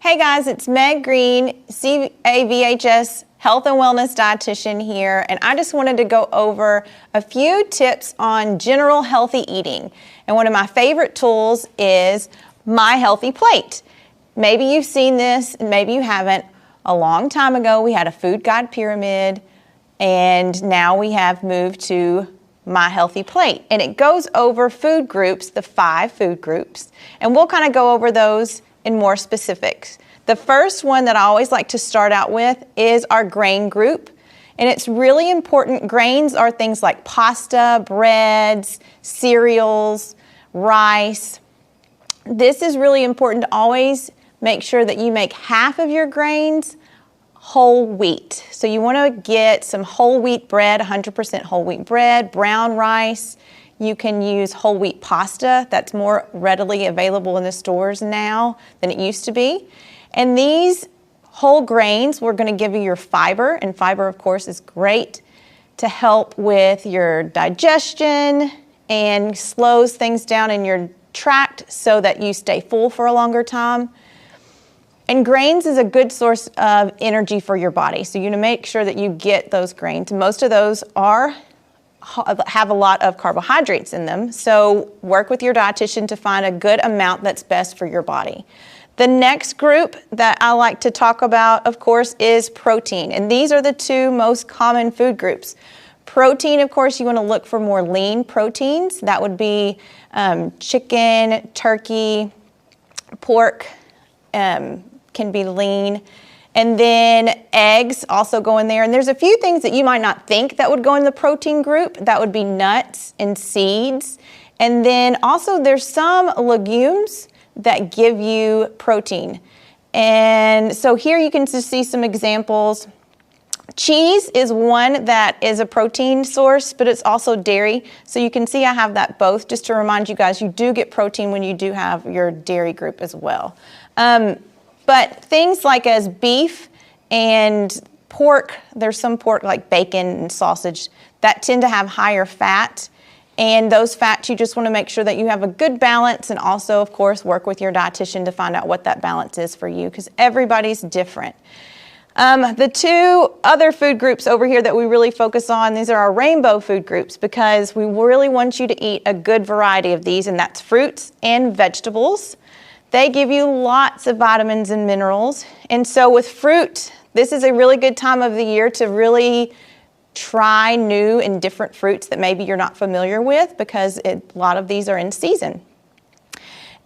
Hey guys, it's Meg Green, CAVHS Health and Wellness Dietitian here, and I just wanted to go over a few tips on general healthy eating. And one of my favorite tools is My Healthy Plate. Maybe you've seen this and maybe you haven't. A long time ago we had a food guide pyramid, and now we have moved to My Healthy Plate. And it goes over food groups, the 5 food groups, and we'll kind of go over those in more specifics. The first one that I always like to start out with is our grain group. And it's really important. Grains are things like pasta, breads, cereals, rice. This is really important to always make sure that you make half of your grains whole wheat. So you want to get some whole wheat bread, 100% whole wheat bread, brown rice. You can use whole wheat pasta. That's more readily available in the stores now than it used to be. And these whole grains, we're going to give you your fiber, and fiber, of course, is great to help with your digestion and slows things down in your tract so that you stay full for a longer time. And grains is a good source of energy for your body, so you want to make sure that you get those grains. Most of those have a lot of carbohydrates in them, so work with your dietitian to find a good amount that's best for your body. The next group that I like to talk about, of course, is protein, and these are the 2 most common food groups. Protein, of course, you want to look for more lean proteins. That would be chicken, turkey, pork can be lean. And then eggs also go in there. And there's a few things that you might not think that would go in the protein group. That would be nuts and seeds. And then also there's some legumes that give you protein. And so here you can just see some examples. Cheese is one that is a protein source, but it's also dairy. So you can see I have that both, just to remind you guys, you do get protein when you do have your dairy group as well. But things like as beef and pork, there's some pork like bacon and sausage that tend to have higher fat. And those fats, you just want to make sure that you have a good balance, and also, of course, work with your dietitian to find out what that balance is for you, because everybody's different. The 2 other food groups over here that we really focus on, these are our rainbow food groups, because we really want you to eat a good variety of these, and that's fruits and vegetables. They give you lots of vitamins and minerals. And so with fruit, this is a really good time of the year to really try new and different fruits that maybe you're not familiar with, because a lot of these are in season.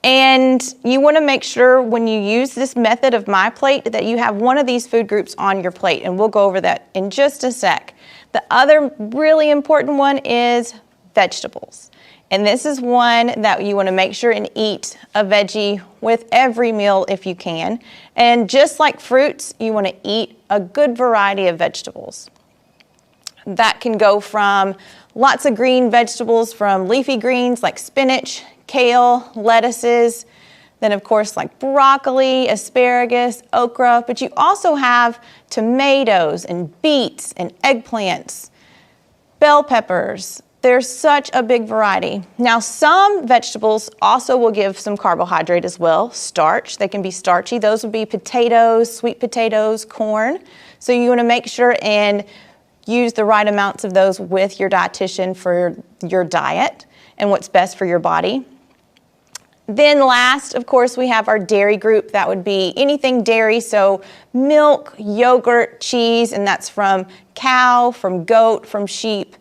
And you want to make sure when you use this method of MyPlate that you have one of these food groups on your plate, and we'll go over that in just a sec. The other really important one is vegetables. And this is one that you want to make sure and eat a veggie with every meal if you can. And just like fruits, you want to eat a good variety of vegetables. That can go from lots of green vegetables, from leafy greens like spinach, kale, lettuces, then of course like broccoli, asparagus, okra, but you also have tomatoes and beets and eggplants, bell peppers. There's such a big variety. Now, some vegetables also will give some carbohydrate as well, starch. They can be starchy. Those would be potatoes, sweet potatoes, corn. So you want to make sure and use the right amounts of those with your dietitian for your diet and what's best for your body. Then last, of course, we have our dairy group. That would be anything dairy, so milk, yogurt, cheese, and that's from cow, from goat, from sheep.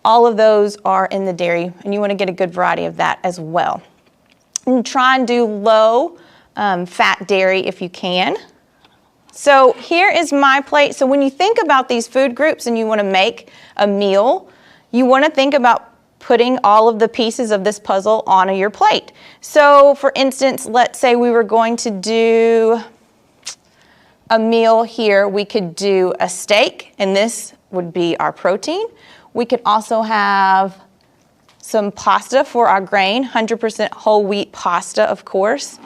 All of those are in the dairy, and you want to get a good variety of that as well. And try and do low fat dairy if you can. So here is my plate. So when you think about these food groups and you want to make a meal, you want to think about putting all of the pieces of this puzzle onto your plate. So for instance, let's say we were going to do a meal here. We could do a steak, and this would be our protein. We could also have some pasta for our grain, 100% whole wheat pasta, of course.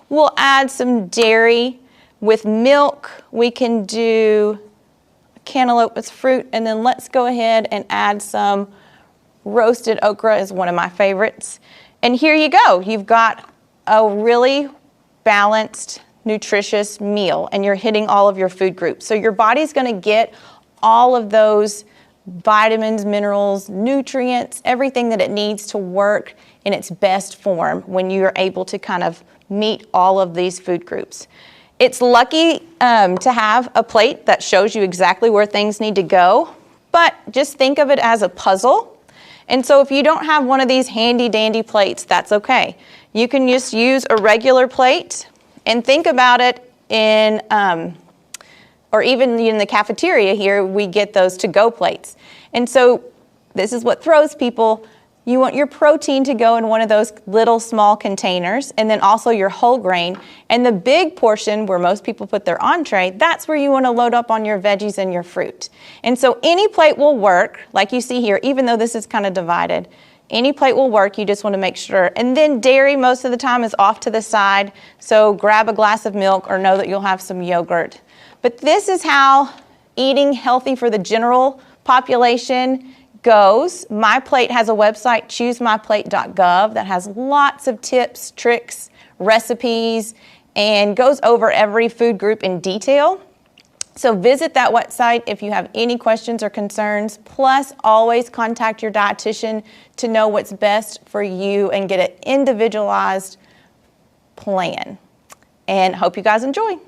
We'll add some dairy. With milk, we can do cantaloupe as fruit, and then let's go ahead and add some roasted okra is one of my favorites. And here you go. You've got a really balanced nutritious meal and you're hitting all of your food groups. So your body's going to get all of those vitamins, minerals, nutrients, everything that it needs to work in its best form when you're able to kind of meet all of these food groups. It's lucky to have a plate that shows you exactly where things need to go, but just think of it as a puzzle. And so if you don't have one of these handy dandy plates, that's okay. You can just use a regular plate and think about it in, or even in the cafeteria here, we get those to-go plates. And so this is what throws people. You want your protein to go in one of those little small containers, and then also your whole grain. And the big portion where most people put their entree, that's where you want to load up on your veggies and your fruit. And so any plate will work, like you see here, even though this is kind of divided. Any plate will work, you just want to make sure. And then dairy most of the time is off to the side, so grab a glass of milk or know that you'll have some yogurt. But this is how eating healthy for the general population goes. MyPlate has a website, choosemyplate.gov, that has lots of tips, tricks, recipes, and goes over every food group in detail. So visit that website if you have any questions or concerns. Plus, always contact your dietitian to know what's best for you and get an individualized plan. And hope you guys enjoy.